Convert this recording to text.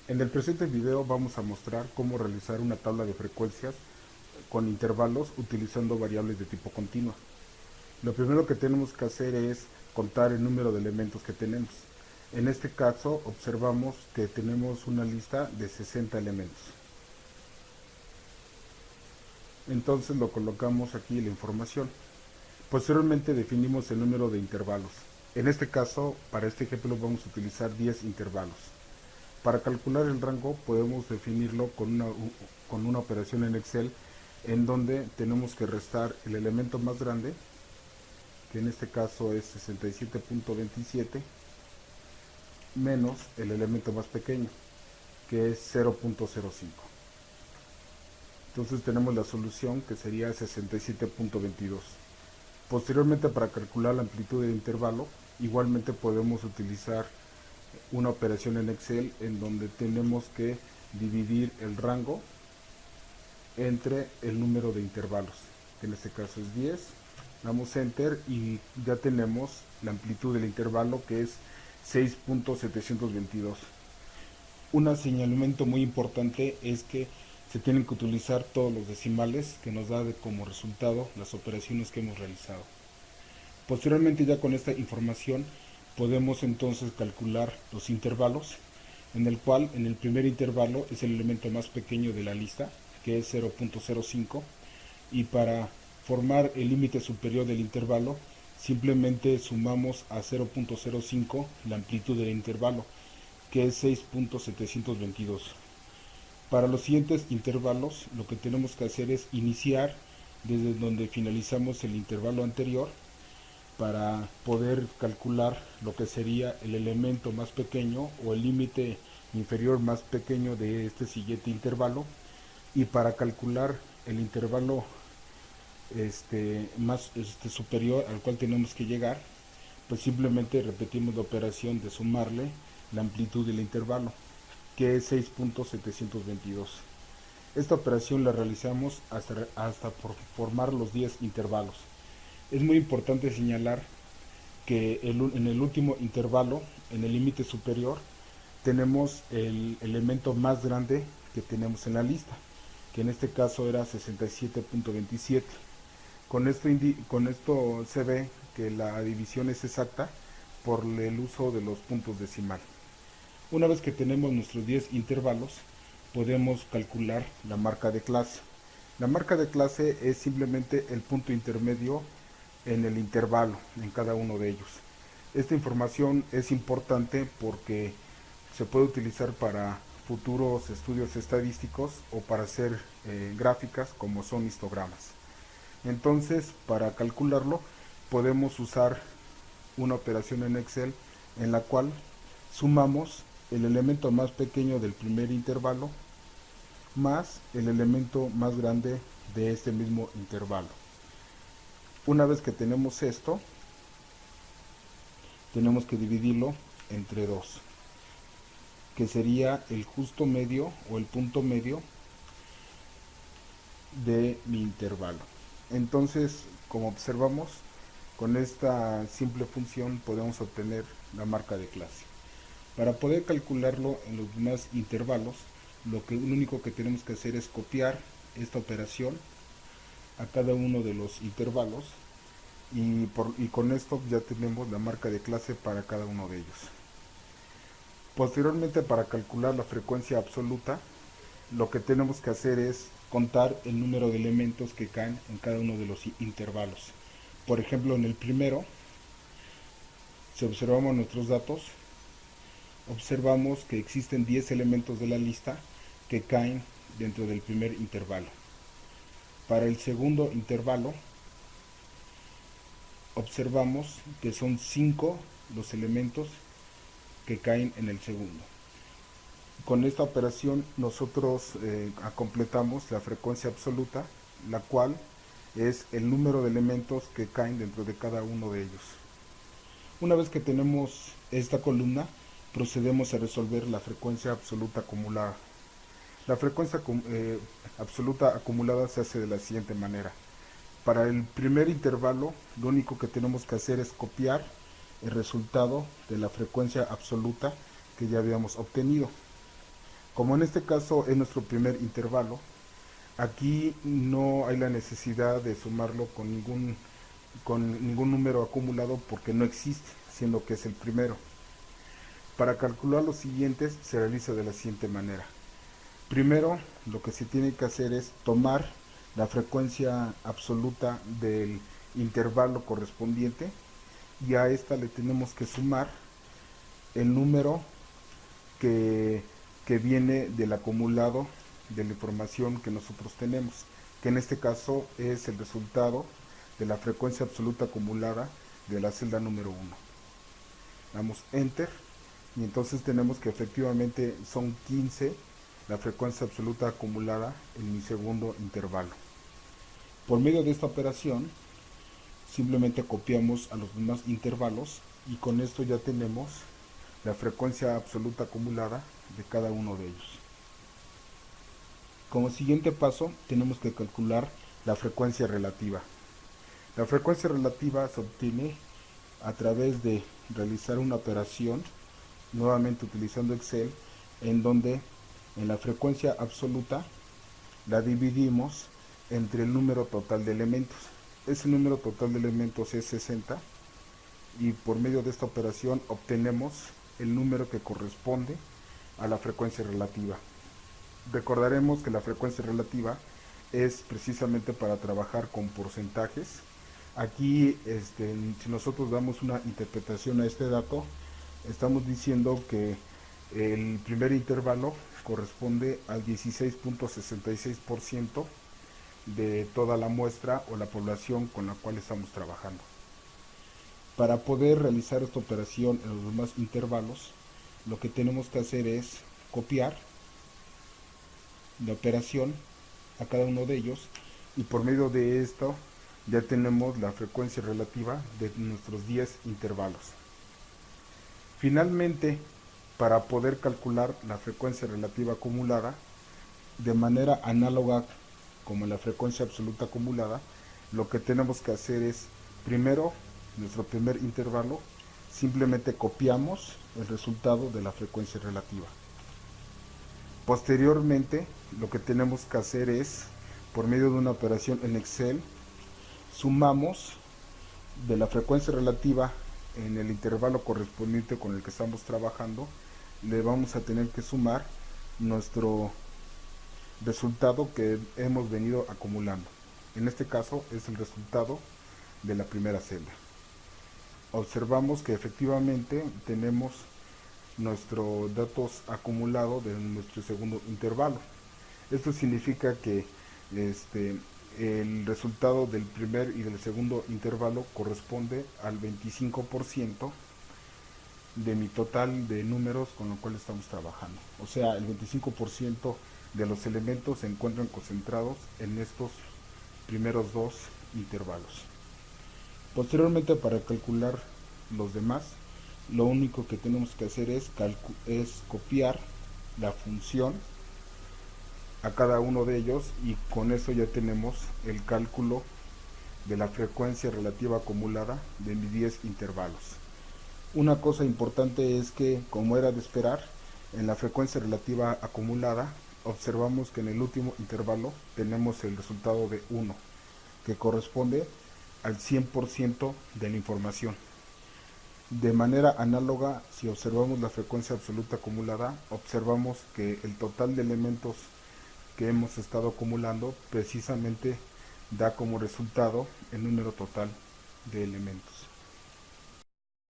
En el presente video vamos a mostrar cómo realizar una tabla de frecuencias con intervalos utilizando variables de tipo continua. Lo primero que tenemos que hacer es contar el número de elementos que tenemos. En este caso observamos que tenemos una lista de 60 elementos. Entonces lo colocamos aquí la información. Posteriormente definimos el número de intervalos. En este caso, para este ejemplo vamos a utilizar 10 intervalos. Para calcular el rango podemos definirlo con una operación en Excel en donde tenemos que restar el elemento más grande, que en este caso es 67.27, menos el elemento más pequeño, que es 0.05. Entonces tenemos la solución que sería 67.22. Posteriormente, para calcular la amplitud del intervalo, igualmente podemos utilizar una operación en Excel en donde tenemos que dividir el rango entre el número de intervalos, que en este caso es 10. Damos enter y ya tenemos la amplitud del intervalo, que es 6.722. Un señalamiento muy importante es que se tienen que utilizar todos los decimales, que nos da como resultado las operaciones que hemos realizado. Posteriormente, ya con esta información podemos entonces calcular los intervalos, en el cual en el primer intervalo es el elemento más pequeño de la lista, que es 0.05, y para formar el límite superior del intervalo simplemente sumamos a 0.05 la amplitud del intervalo, que es 6.722. Para los siguientes intervalos lo que tenemos que hacer es iniciar desde donde finalizamos el intervalo anterior para poder calcular lo que sería el elemento más pequeño o el límite inferior más pequeño de este siguiente intervalo, y para calcular el intervalo más superior al cual tenemos que llegar, pues simplemente repetimos la operación de sumarle la amplitud del intervalo, que es 6.722. Esta operación la realizamos hasta por formar los 10 intervalos. Es muy importante señalar que en el último intervalo, en el límite superior, tenemos el elemento más grande que tenemos en la lista, que en este caso era 67.27. Con esto se ve que la división es exacta por el uso de los puntos decimal. Una vez que tenemos nuestros 10 intervalos, podemos calcular la marca de clase. La marca de clase es simplemente el punto intermedio en el intervalo, en cada uno de ellos. Esta información es importante porque se puede utilizar para futuros estudios estadísticos o para hacer gráficas como son histogramas. Entonces, para calcularlo, podemos usar una operación en Excel en la cual sumamos el elemento más pequeño del primer intervalo más el elemento más grande de este mismo intervalo. Una vez que tenemos esto, tenemos que dividirlo entre 2, que sería el justo medio o el punto medio de mi intervalo. Entonces, como observamos, con esta simple función podemos obtener la marca de clase. Para poder calcularlo en los demás intervalos, lo único que tenemos que hacer es copiar esta operación a cada uno de los intervalos y con esto ya tenemos la marca de clase para cada uno de ellos. Posteriormente, para calcular la frecuencia absoluta, lo que tenemos que hacer es contar el número de elementos que caen en cada uno de los intervalos. Por ejemplo, en el primero, si observamos nuestros datos, observamos que existen 10 elementos de la lista que caen dentro del primer intervalo. Para el segundo intervalo, observamos que son 5 los elementos que caen en el segundo. Con esta operación nosotros completamos la frecuencia absoluta, la cual es el número de elementos que caen dentro de cada uno de ellos. Una vez que tenemos esta columna, procedemos a resolver la frecuencia absoluta acumulada. La frecuencia absoluta acumulada se hace de la siguiente manera. Para el primer intervalo, lo único que tenemos que hacer es copiar el resultado de la frecuencia absoluta que ya habíamos obtenido. Como en este caso es nuestro primer intervalo, aquí no hay la necesidad de sumarlo con ningún número acumulado porque no existe, siendo que es el primero. Para calcular los siguientes se realiza de la siguiente manera. Primero, lo que se tiene que hacer es tomar la frecuencia absoluta del intervalo correspondiente y a esta le tenemos que sumar el número que, que viene del acumulado de la información que nosotros tenemos, que en este caso es el resultado de la frecuencia absoluta acumulada de la celda número 1. Damos Enter y entonces tenemos que efectivamente son 15 la frecuencia absoluta acumulada en mi segundo intervalo. Por medio de esta operación simplemente copiamos a los demás intervalos y con esto ya tenemos la frecuencia absoluta acumulada de cada uno de ellos. Como siguiente paso tenemos que calcular la frecuencia relativa. La frecuencia relativa se obtiene a través de realizar una operación, nuevamente utilizando Excel, en donde en la frecuencia absoluta la dividimos entre el número total de elementos. Ese número total de elementos es 60 y por medio de esta operación obtenemos el número que corresponde a la frecuencia relativa. Recordaremos que la frecuencia relativa es precisamente para trabajar con porcentajes. Aquí, si nosotros damos una interpretación a este dato, estamos diciendo que el primer intervalo corresponde al 16.66% de toda la muestra o la población con la cual estamos trabajando. Para poder realizar esta operación en los demás intervalos, lo que tenemos que hacer es copiar la operación a cada uno de ellos y por medio de esto ya tenemos la frecuencia relativa de nuestros 10 intervalos. Finalmente, para poder calcular la frecuencia relativa acumulada de manera análoga como en la frecuencia absoluta acumulada, lo que tenemos que hacer es, primero, nuestro primer intervalo, simplemente copiamos el resultado de la frecuencia relativa. Posteriormente, lo que tenemos que hacer es, por medio de una operación en Excel, sumamos de la frecuencia relativa en el intervalo correspondiente con el que estamos trabajando, le vamos a tener que sumar nuestro resultado que hemos venido acumulando. En este caso es el resultado de la primera celda. Observamos que efectivamente tenemos nuestros datos acumulados de nuestro segundo intervalo. Esto significa que el resultado del primer y del segundo intervalo corresponde al 25% de mi total de números con los cuales estamos trabajando. O sea, el 25% de los elementos se encuentran concentrados en estos primeros dos intervalos. Posteriormente, para calcular los demás, lo único que tenemos que hacer es copiar la función a cada uno de ellos y con eso ya tenemos el cálculo de la frecuencia relativa acumulada de mis 10 intervalos. Una cosa importante es que, como era de esperar, en la frecuencia relativa acumulada observamos que en el último intervalo tenemos el resultado de 1, que corresponde al 100% de la información. De manera análoga, si observamos la frecuencia absoluta acumulada, observamos que el total de elementos que hemos estado acumulando precisamente da como resultado el número total de elementos.